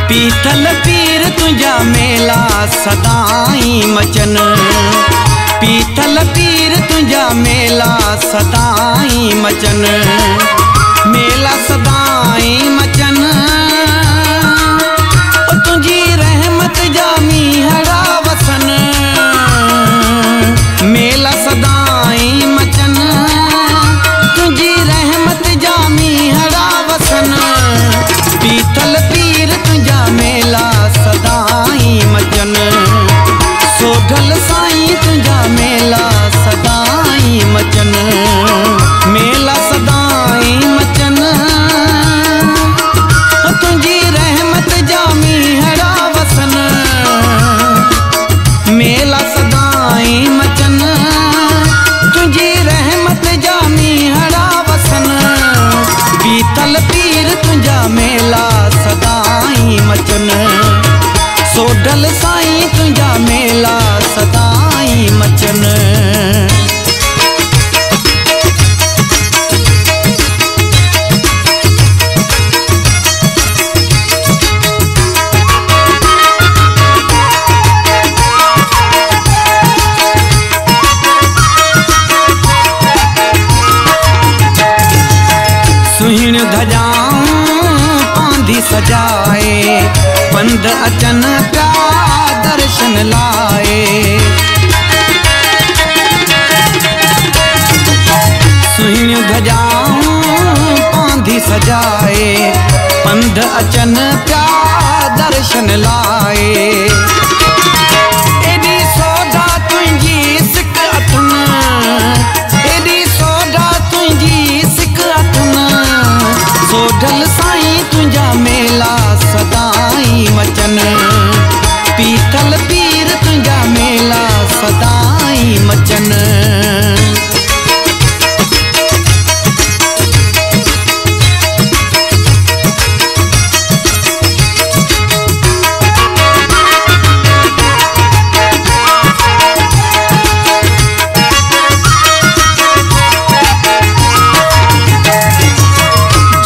पीतल पीर तुझा मेला सदाई मचन, पीतल पीर तुझा मेला सदाई मचन, मेला सदाई मचन। तुझी रहमत जा मीहड़ा वसन, मेला सदाई मचन, तुझी रहमत जा मीहड़ा वसन। पीतल पीर तुझा मेला सदाई मचन, सोढल साईं तुझा मेला सदाई मचन, मेला सदाई मचन। तुझी रहमत जा मीहड़ा वसन, मेला सदाई मचन, तुझी रहमत जा मीहड़ा वसन। पीतल पीर तुझा मेला सदाई मचन, सोढल साईं तुझा मेला सदाई मचन। सुहिण धजाऊं पांधी सजाए, पंध अचन प्या दर्शन लाए। सुहिण धजाऊं पांधी सजाए, पंध अचन प्या दर्शन लाए। एडी सोधा तुझी सिक अथन, एडी सोधा तुझी सिक अथन। सोढल साईं तुझा मेला सदाई मचन, पीतल पीर तुझा मेला सदाई मचन।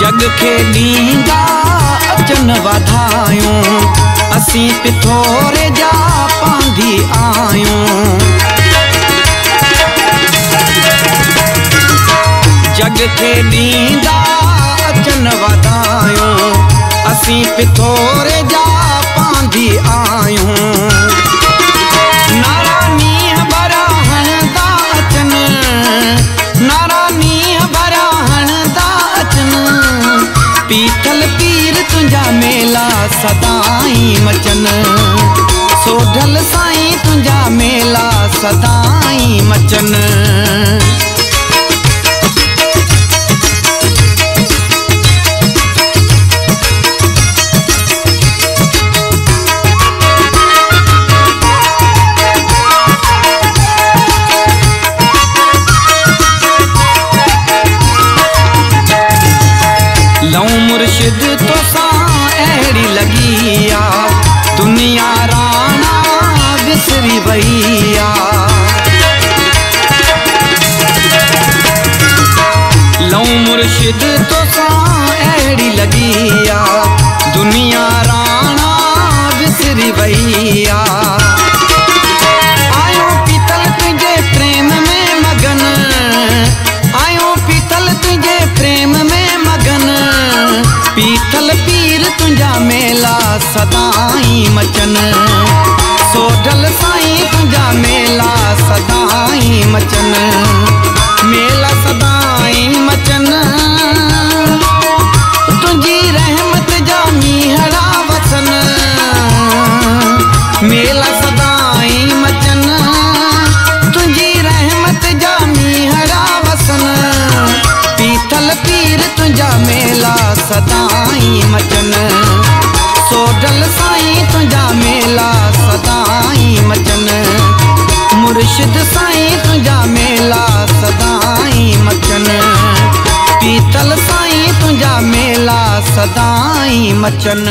जग खे ॾींदा अचन वधायूं, असीं पिथोरे जा पांधी आयूं। जग खे ॾींदा अचन वधायूं, असीं पिथोरे जा पांधी आयूं। नारा नीह भरा हणदा अचन, नारा नीह भरा हणदा अचन। पीतल पीर तुझा मेला सदाई मचन, सोढल साईं तुझा मेला सदाई मचन। लऊं मुर्शिद तोसां अहिड़ी लॻी आ, दुनिया राणा विसरी वई आ। लऊं मुर्शिद तोसां अहिड़ी लॻी आ, दुनिया राणा विसरी वई आ। आयो पीतल तुझे प्रेम में मगन, आयो पीतल तुझे प्रेम में मगन। पीतल पीर तुझा मेला सदाई मचन, सोढल साईं तुझा मेला सदाई मचन, मेला सदाई मचन। तुझी रहमत जा मीहड़ा वसन, मेला सदाई मचन, तुझी रहमत जा मीहड़ा वसन। पीतल पीर तुझा मेला सदाई मचन, सोढल साईं तुझा मेला सदाई मचन, मुर्शिद साईं तुझा मेला सदाई मचन। पीतल साईं तुझा मेला सदाई मचन।